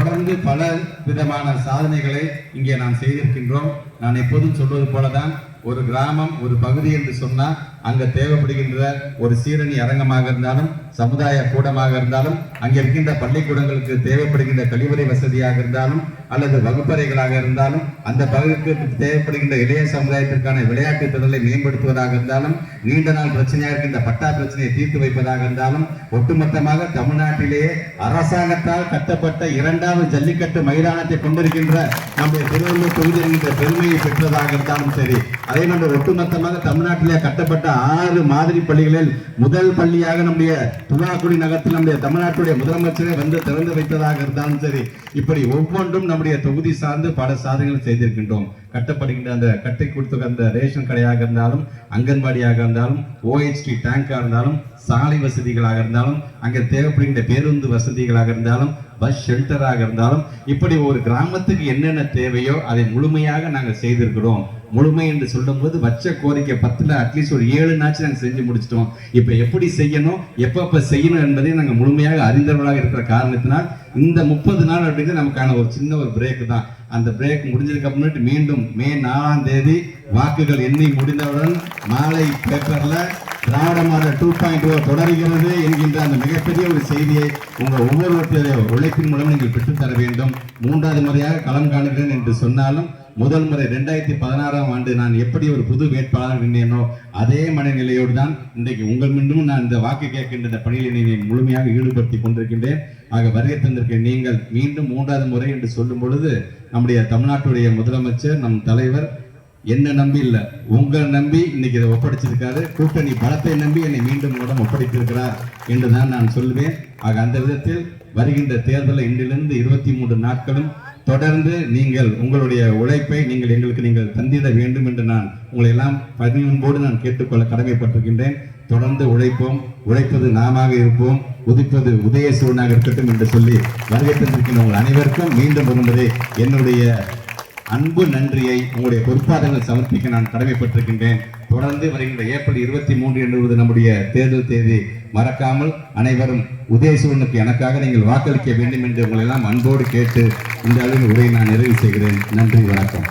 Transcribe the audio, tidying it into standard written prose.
தொடர்ந்து பல விதமான சாதனைகளை இங்கே நாம் செய்திருக்கின்றோம். நான் எப்போதும் சொல்வது போலதான், ஒரு கிராமம் ஒரு பகுதி என்று சொன்னால் அங்க தேவைப்படுகின்ற ஒரு சீரணி அரங்கமாக இருந்தாலும், சமுதாய கூடமாக இருந்தாலும், அங்கே இருக்கின்ற பள்ளிக்கூடங்களுக்கு தேவைப்படுகின்ற கழிவறை வசதியாக இருந்தாலும், அல்லது வகுப்பறைகளாக இருந்தாலும், அந்த பகுதிக்கு தேவைப்படுகின்ற இளைய சமுதாயத்திற்கான விளையாட்டு திறனை மேம்படுத்துவதாக இருந்தாலும், நீண்ட நாள் பிரச்சனையாக இருக்கின்ற பட்டா பிரச்சனையை தீர்த்து வைப்பதாக இருந்தாலும், ஒட்டுமொத்தமாக தமிழ்நாட்டிலேயே அரசாங்கத்தால் கட்டப்பட்ட 2வது ஜல்லிக்கட்டு மைதானத்தை கொண்டிருக்கின்ற நம்முடைய திருவள்ளூர் தொகுதி என்கின்ற பெருமையை பெற்றதாக இருந்தாலும் சரி, அதே போன்று ஒட்டுமொத்தமாக தமிழ்நாட்டிலே கட்டப்பட்ட 6 மாதிரி பள்ளிகளில் முதல் பள்ளியாக நம்முடைய துவாக்குடி நகரத்தில் நம்முடைய தமிழ்நாட்டுடைய முதலமைச்சரை வந்து திறந்து வைத்ததாக இருந்தாலும் சரி, இப்படி ஒவ்வொன்றும் நம்முடைய தொகுதி சார்ந்து பல சாதனைகள் செய்திருக்கின்றோம். கட்டப்படுகின்ற அந்த கட்டை கொடுத்து அந்த ரேஷன் கடையாக இருந்தாலும், அங்கன்வாடியாக இருந்தாலும், OHT டேங்காக இருந்தாலும், சாலை வசதிகளாக இருந்தாலும், அங்கே தேவைப்படுகின்ற பேருந்து வசதிகளாக இருந்தாலும், பஸ் ஷெல்டராக இருந்தாலும், இப்படி ஒரு கிராமத்துக்கு என்னென்ன தேவையோ அதை முழுமையாக நாங்கள் செய்திருக்கிறோம். முழுமை என்று சொல்லும் போது வச்ச கோரிக்கை 10ல் அட்லீஸ்ட் ஒரு 7 நாச்சு நாங்கள் செஞ்சு முடிச்சிட்டோம். இப்போ எப்படி செய்யணும், எப்பப்ப செய்யணும் என்பதை நாங்கள் முழுமையாக அறிந்தவர்களாக இருக்கிற காரணத்தினால் இந்த 30 நாள் அப்படிங்கிறது நமக்கான ஒரு சின்ன ஒரு பிரேக் தான். அந்த பிரேக் முடிஞ்சதுக்கு அப்புறமேட்டு மீண்டும் மே 4ஆம் தேதி வாக்குகள் எண்ணி முடிந்தவுடன் மாலை பேப்பர்ல திராவிட மாடல் 2.0 தொடர்கிறது என்கின்ற அந்த மிகப்பெரிய ஒரு செய்தியை உங்கள் ஒவ்வொருவருடைய உழைப்பின் மூலம் நீங்கள் பெற்றுத்தர வேண்டும். 3வது முறையாக களம் காணுகிறேன் என்று சொன்னாலும், முதல் முறை 2016ஆம் ஆண்டு நான் எப்படி ஒரு புது வேட்பாளர் நின்றேனோ அதே மனநிலையோடு தான் இன்றைக்கு உங்கள் மீண்டும் நான் இந்த வாக்கு கேட்கின்ற பணியில் முழுமையாக ஈடுபடுத்தி கொண்டிருக்கின்றேன். ஆக வருகை தந்திருக்க நீங்கள் மீண்டும் 3வது முறை என்று சொல்லும் பொழுது, நம்முடைய தமிழ்நாட்டுடைய முதலமைச்சர் நம் தலைவர் என்ன நம்பி இல்ல, உங்களை நம்பி இன்னைக்கு இதை ஒப்படைச்சிருக்காரு. கூட்டணி பலத்தை நம்பி என்னை மீண்டும் உங்களிடம் ஒப்படைத்திருக்கிறார் என்றுதான் நான் சொல்வேன். ஆக அந்த விதத்தில் வருகின்ற தேர்தலில் இன்றிலிருந்து 23 நாட்களும் தொடர்ந்து நீங்கள் உங்களுடைய உழைப்பை நீங்கள் தந்திட வேண்டும் என்று நான் உங்களை எல்லாம் பணிவன்போடு நான் கேட்டுக்கொள்ள கடமைப்பட்டிருக்கின்றேன். தொடர்ந்து உழைப்போம், உழைப்பது நாமாக இருப்போம், உதிப்பது உதயசூரனாக இருக்கட்டும் என்று சொல்லி வருகை தந்திருக்கின்ற உங்கள் அனைவருக்கும் மீண்டும் ஒருமுறை என்னுடைய அன்பு நன்றியை உங்களுடைய பொறுப்பாளர்கள் சமர்ப்பிக்க நான் கடமைப்பட்டிருக்கின்றேன். தொடர்ந்து வருகின்ற ஏப்ரல் 23 என்பது நம்முடைய தேர்தல் தேதி. மறக்காமல் அனைவரும் உதயசூரனுக்கு எனக்காக நீங்கள் வாக்களிக்க வேண்டும் என்று உங்களை எல்லாம் அன்போடு கேட்டு இந்த அளவில் உரையை நான் நிறைவு செய்கிறேன். நன்றி, வணக்கம்.